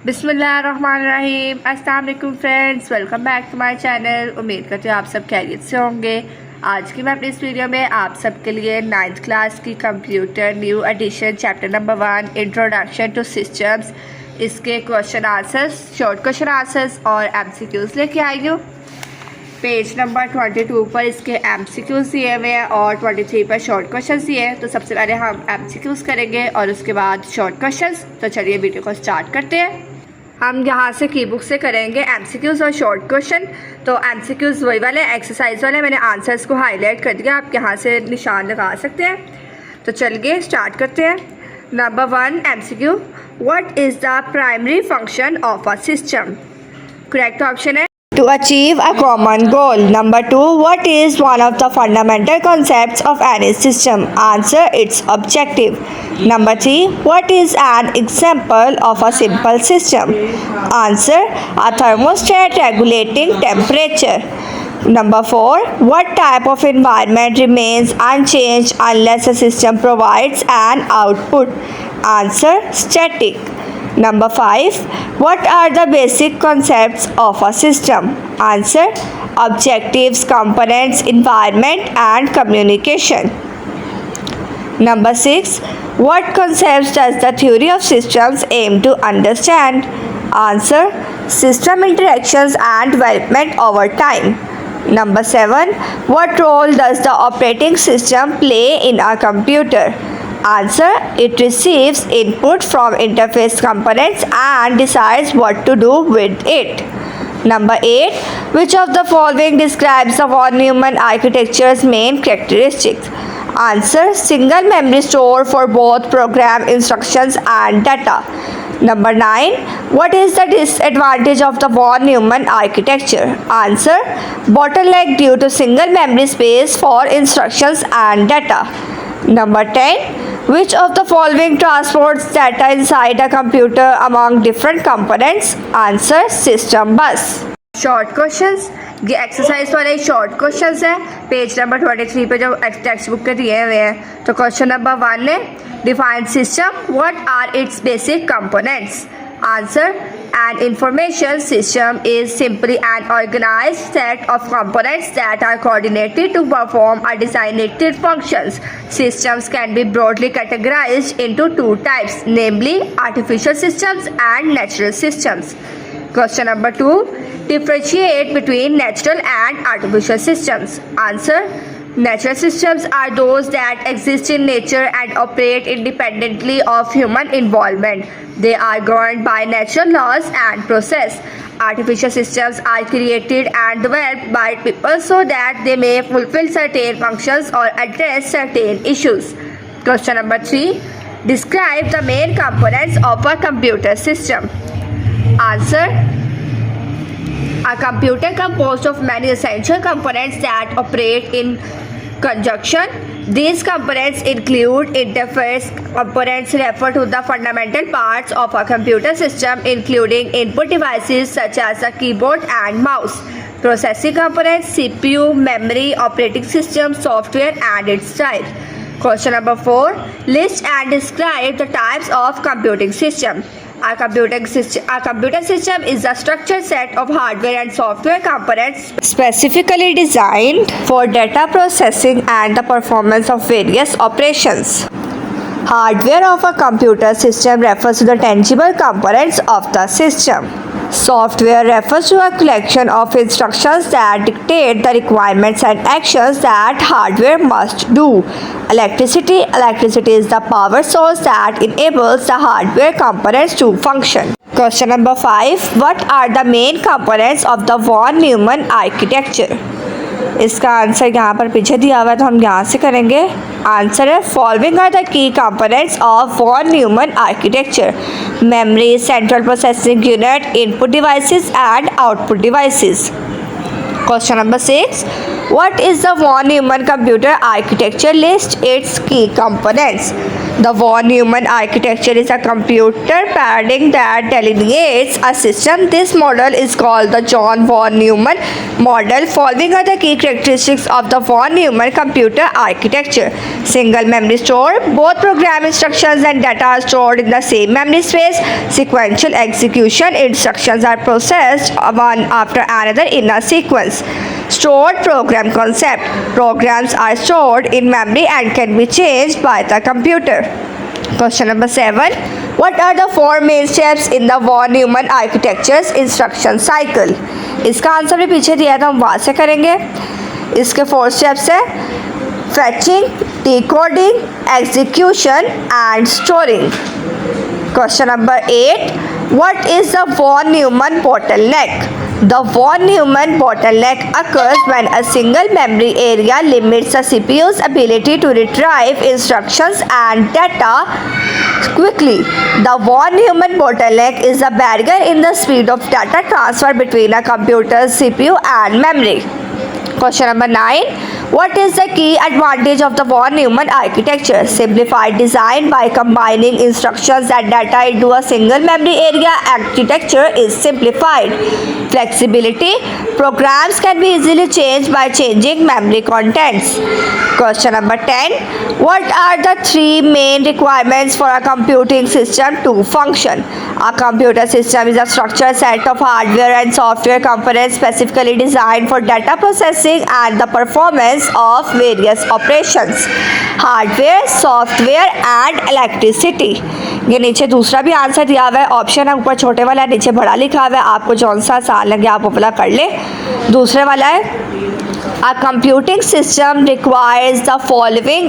बिस्मिल्लाहिर्रहमानिर्रहीम। अस्सलाम वालेकुम friends, welcome back to my channel. उम्मीद करती हूँ आप सब खैरियत से होंगे। आज की मैं अपनी इस वीडियो में आप सबके लिए 9th क्लास की computer new edition chapter number 1 introduction to systems, इसके question answers, short question answers और MCQs लेके आई हूँ। पेज नंबर 22 पर इसके MCQs दिए हुए हैं और 23 पर शॉर्ट क्वेश्चंस दिए हैं। तो सबसे पहले हम MCQs करेंगे और उसके बाद शॉर्ट क्वेश्चंस। तो चलिए वीडियो को स्टार्ट करते हैं। हम यहाँ से की बुक से करेंगे MCQs और शॉर्ट क्वेश्चन। तो MCQs वही वाले एक्सरसाइज वाले, मैंने आंसर्स को हाईलाइट कर दिया, आप यहाँ से निशान लगा सकते हैं। तो चलिए स्टार्ट करते हैं। Number 1 MCQ, what is the primary function of a system? Correct option है to achieve a common goal. Number 2, what is one of the fundamental concepts of any system? Answer, its objective. Number 3, what is an example of a simple system? Answer, a thermostat regulating temperature. Number 4, what type of environment remains unchanged unless a system provides an output? Answer, static. Number 5, what are the basic concepts of a system? Answer, objectives, components, environment and communication. Number 6, what concepts does the theory of systems aim to understand? Answer, system interactions and development over time. Number 7, what role does the operating system play in a computer? Answer, it receives input from interface components and decides what to do with it. Number 8, which of the following describes the von Neumann architecture's main characteristics? Answer, single memory store for both program instructions and data. Number 9, what is the disadvantage of the von Neumann architecture? Answer, bottleneck due to single memory space for instructions and data. Number 10, which of the following transports data inside a computer among different components? Answer, system bus. Short questions, ये exercise वाले short questions हैं। Page number 23 पे जो text book के दिए हुए हैं। तो क्वेश्चन नंबर 1 है, define system, what are its basic components? Answer, an information system is simply an organized set of components that are coordinated to perform a designated functions. Systems can be broadly categorized into two types, namely artificial systems and natural systems. Question number 2, differentiate between natural and artificial systems. Answer, natural systems are those that exist in nature and operate independently of human involvement. They are governed by natural laws and process. Artificial systems are created and developed by people so that they may fulfill certain functions or address certain issues. Question number 3, describe the main components of a computer system. Answer, a computer composed of many essential components that operate in conjunction. These components include interface components, refer to the fundamental parts of a computer system, including input devices such as a keyboard and mouse, processing components, CPU, memory, operating system, software, and its types. Question number 4, list and describe the types of computing system. A computer system is a structured set of hardware and software components specifically designed for data processing and the performance of various operations. Hardware of a computer system refers to the tangible components of the system. Software refers to a collection of instructions that dictate the requirements and actions that hardware must do. Electricity is the power source that enables the hardware components to function. Question number 5, what are the main components of the von Neumann architecture? इसका answer यहाँ पर पीछे दिया हुआ है, तो हम यहाँ से करेंगे। आंसर है, following are the key components of von Neumann architecture: memory, central processing unit, input devices and output devices. Question number 6, what is the von Neumann computer architecture? List its key components. The von Neumann architecture is a computer paradigm that delineates a system. This model is called the John von Neumann model. Following are the key characteristics of the von Neumann computer architecture. Single memory store. Both program instructions and data are stored in the same memory space. Sequential execution. Instructions are processed one after another in a sequence. Stored program concept. Programs are stored in memory and can be changed by the computer. Question number 7. What are the 4 main steps in the von Neumann architecture's instruction cycle? इसका answer भी पीछे दिया है तो हम वहाँ से करेंगे. इसके 4 steps है fetching, decoding, execution and storing. Question number 8. What is the von Neumann bottleneck? The von Neumann bottleneck occurs when a single memory area limits the CPU's ability to retrieve instructions and data quickly. The von Neumann bottleneck is a barrier in the speed of data transfer between a computer's CPU and memory. Question number 9. What is the key advantage of the von Neumann architecture? Simplified design. By combining instructions and data into a single memory area, architecture is simplified. Flexibility. Programs can be easily changed by changing memory contents. Question number 10. What are the 3 main requirements for a computing system to function? A computer system is a structured set of hardware and software components specifically designed for data processing and the performance of various operations. Hardware, software and electricity. ये नीचे दूसरा भी answer दिया हुआ है. Option है ऊपर छोटे वाला है, नीचे बड़ा लिखा हुआ है. आपको जौन सा आसान लगे आप वो वाला कर ले. दूसरे वाला है a computing system requires the following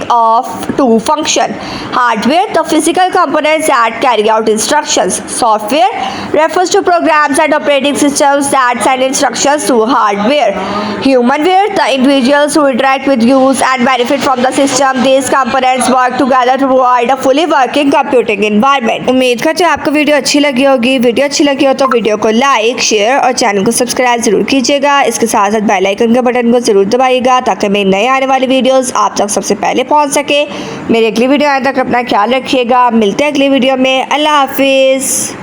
to function. Hardware, the physical components that carry out instructions. Software refers to programs and operating systems that send instructions to hardware. Humanware, the individuals who interact with, use and benefit from the system. These components work together to provide a fully working computing environment. उम्मीद करते हैं आपको video अच्छी लगी होगी. Video अच्छी लगी हो तो वीडियो को लाइक, शेयर और चैनल को सब्सक्राइब जरूर कीजिएगा. इसके साथ साथ बेल आइकन के बटन को जरूर दबाइएगा ताकि मेरी नए आने वाली वीडियोस आप तक सबसे पहले पहुंच सके. मेरी अगली वीडियो आने तक अपना ख्याल रखिएगा. मिलते हैं अगली वीडियो में. अल्लाह हाफिज़.